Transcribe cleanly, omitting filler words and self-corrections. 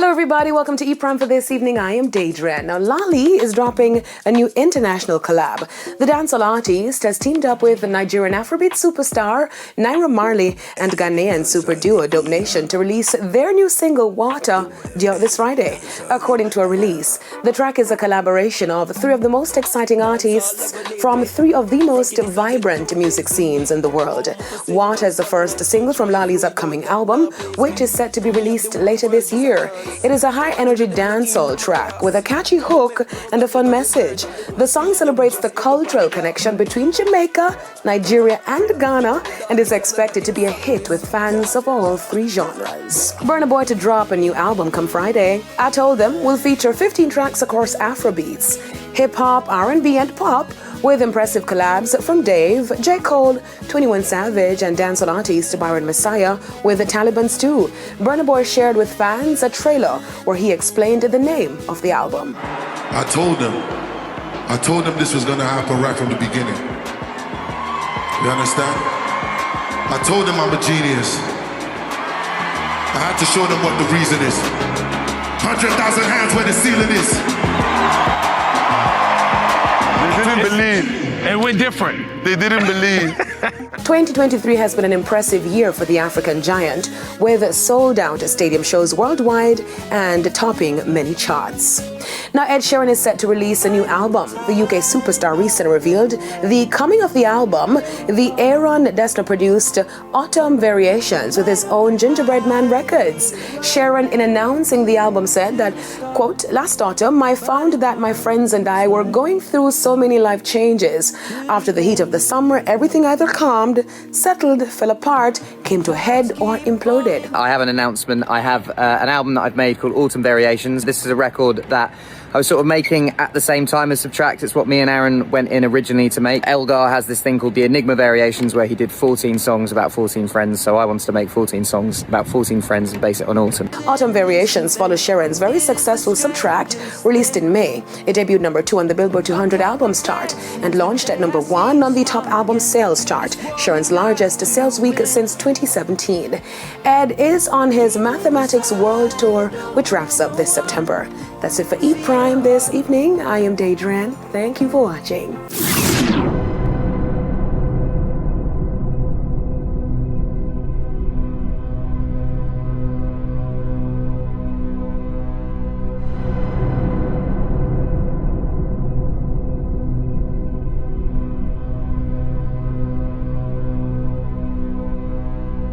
Hello everybody, welcome to E-Prime for this evening. I am Daedra. Now Laa Lee is dropping a new international collab. The dancehall artist has teamed up with the Nigerian Afrobeat superstar Naira Marley and Ghanaian super duo Dope Nation to release their new single Water due out this Friday. According to a release, the track is a collaboration of three of the most exciting artists from three of the most vibrant music scenes in the world. Water is the first single from Laa Lee's upcoming album, which is set to be released later this year. It is a high-energy dancehall track with a catchy hook and a fun message. The song celebrates the cultural connection between Jamaica, Nigeria, and Ghana, and is expected to be a hit with fans of all three genres. Burna Boy to drop a new album come Friday. I Told Them will feature 15 tracks across Afrobeats, hip-hop, R&B, and pop, with impressive collabs from Dave, J. Cole, 21 Savage, and dancehall artist Byron Messiah with the Taliban's too. Burna Boy shared with fans a trailer where he explained the name of the album. I told them this was gonna happen right from the beginning. You understand? I told them I'm a genius. I had to show them what the reason is. 100,000 hands where the ceiling is. They didn't believe. And we're different. They didn't believe. 2023 has been an impressive year for the African giant, with sold-out stadium shows worldwide and topping many charts. Now, Ed Sheeran is set to release a new album. The UK superstar recently revealed the coming of the album, the Aaron Dessner-produced Autumn Variations with his own Gingerbread Man Records. Sheeran, in announcing the album, said that, quote, "Last autumn, I found that my friends and I were going through so many life changes. After the heat of the summer, everything either calmed, settled, fell apart, came to a head, or imploded." I have an announcement. I have an album that I've made called Autumn Variations. This is a record that I was sort of making at the same time as Subtract. It's what me and Aaron went in originally to make. Elgar has this thing called the Enigma Variations where he did 14 songs about 14 friends, so I wanted to make 14 songs about 14 friends and base it on autumn. Autumn Variations follows Sheeran's very successful Subtract, released in May. It debuted number 2 on the Billboard 200 albums chart and launched at number 1 on the top album sales chart, Sheeran's largest sales week since 2017. Ed is on his Mathematics World Tour, which wraps up this September. That's it for E-Prime this evening. I am Daedra. Thank you for watching.